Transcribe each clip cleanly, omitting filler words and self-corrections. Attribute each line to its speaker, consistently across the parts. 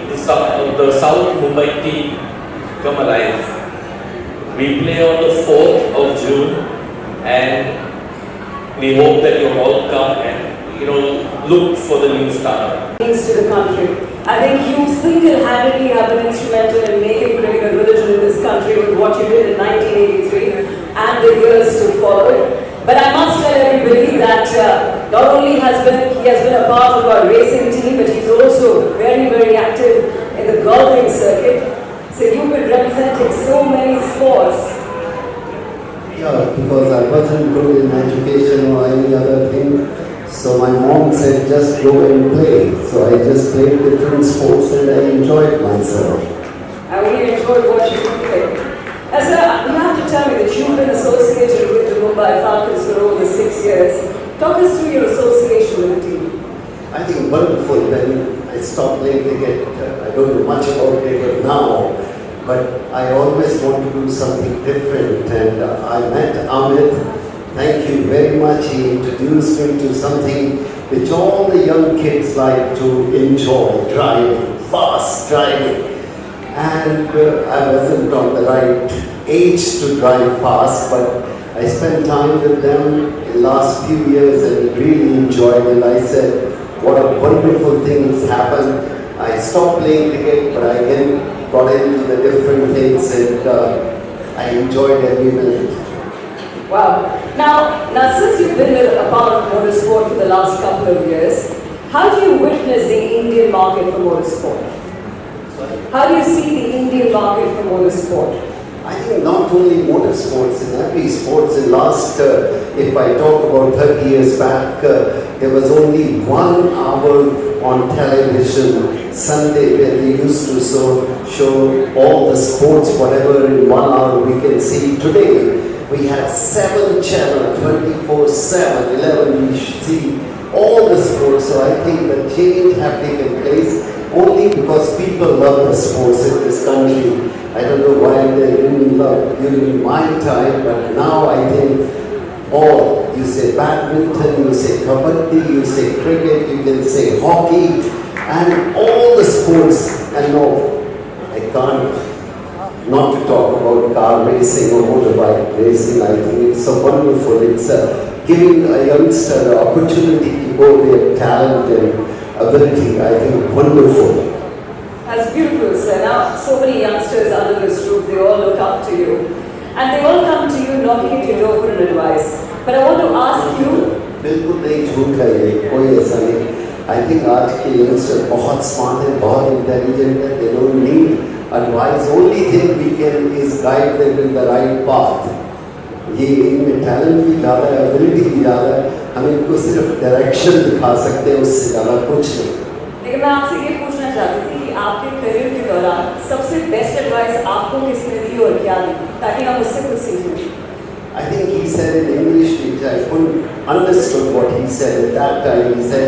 Speaker 1: the South Mumbai team come alive. We play on the 4th of June, and we hope that you all come and look for the new startup.
Speaker 2: Thanks to the country. I think you single-handedly have been instrumental in making cricket a religion in this country with what you did in 1983 and the years to follow. But I must tell everybody that not only he has been a part of our racing team, but he's also very, very active in the golfing circuit. So you've been representing so many sports.
Speaker 3: Yeah, because I wasn't good in education or any other thing. So my mom said, just go and play. So I just played different sports and I enjoyed myself.
Speaker 2: I really enjoyed watching you play. Sir, you have to tell me that you've been associated with the Mumbai Flcons for over 6 years. Talk us through your association with the team.
Speaker 3: I think wonderful. When I stopped playing cricket, I don't know much about cricket now, but I always want to do something different. And I met Ameet. Thank you very much. He introduced me to something which all the young kids like to enjoy, driving, fast driving. And I wasn't on the right age to drive fast, but I spent time with them in the last few years and really enjoyed it. I said, what a wonderful thing has happened. I stopped playing cricket, but I again got into the different things and I enjoyed every minute.
Speaker 2: Wow. Now since you've been a part of motorsport for the last couple of years, how do you witness the Indian market for motorsport? How do you see the Indian market for motorsport?
Speaker 3: I think not only motorsports, in every sports. In last, if I talk about 30 years back, there was only 1 hour on television, Sunday, where they used to show all the sports, whatever in 1 hour we can see. Today, we have 7 channels, 24/7, 11, we see all the sports. So I think the change have taken place only because people love the sports in this country. I don't know why they didn't love during my time, but now I think all, you say badminton, you say kabaddi, you say cricket, you can say hockey, and all the sports. And no, I can't not to talk about car racing or motorbike racing. I think it's so wonderful. It's giving a youngster the opportunity to go their talent and ability. I think wonderful.
Speaker 2: That's beautiful, sir. Now, so many youngsters under this roof, they all look up to you. And they all come to you knocking at your door for an advice. But I want to ask you...
Speaker 3: बिल्कुल नहीं झूठ है ये, कोई ऐसा नहीं. I think आज के youngsters बहुत smart हैं, बहुत intelligent हैं. They don't need advice. Only thing we can is guide them in the right path. ये इनमें talent भी ज़्यादा है, ability भी ज़्यादा है. हम इनको सिर्फ direction दिखा सकते हैं, उससे ज़्यादा कुछ नहीं.
Speaker 2: लेकिन मैं आपसे ये पूछना चाहती थी कि आपके करियर के दौरान सबसे बेस्ट एडवाइस आपको किसने दी और क्या दी, ताकि हम उससे कुछ सीखें.
Speaker 3: I think he said in English, which I couldn't understood what he said at that time. He said,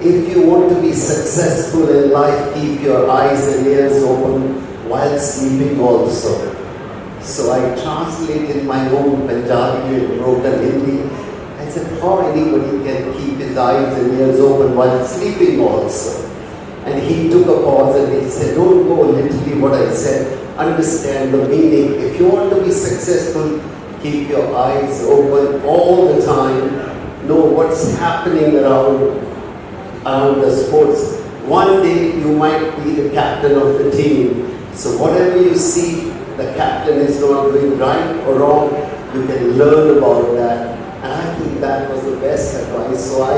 Speaker 3: if you want to be successful in life, keep your eyes and ears open while sleeping also. So I translated my own Punjabi and broken Hindi. I said, how anybody can keep his eyes and ears open while sleeping also? And he took a pause and he said, don't go literally what I said, understand the meaning. If you want to be successful, keep your eyes open all the time, know what's happening around the sports. One day you might be the captain of the team. So whatever you see the captain is not doing right or wrong, you can learn about that. And I think that was the best advice. So I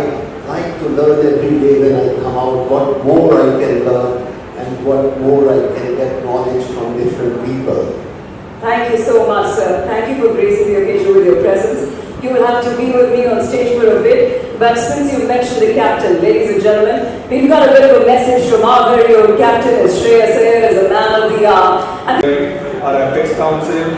Speaker 3: like to learn every day when I come out, what more I can learn and what more I can get knowledge from different people.
Speaker 2: Thank you so much, sir. Thank you for gracing the occasion with your presence. You will have to be with me on stage for a bit, but since you mentioned the captain, ladies and gentlemen, we've got a bit of a message from our very own captain, Shreyas Iyer, as a man of the hour.
Speaker 4: Our Apex Council,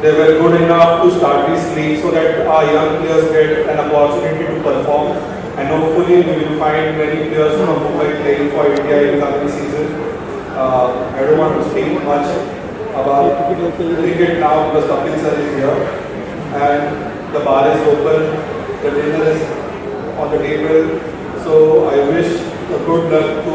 Speaker 4: they were good enough to start this league so that our young players get an opportunity to perform, and hopefully we will find many players from Mumbai playing for India in the coming season. I don't want to speak much about cricket now because Kapil sir is here and the bar is open, the dinner is on the table. So I wish good luck to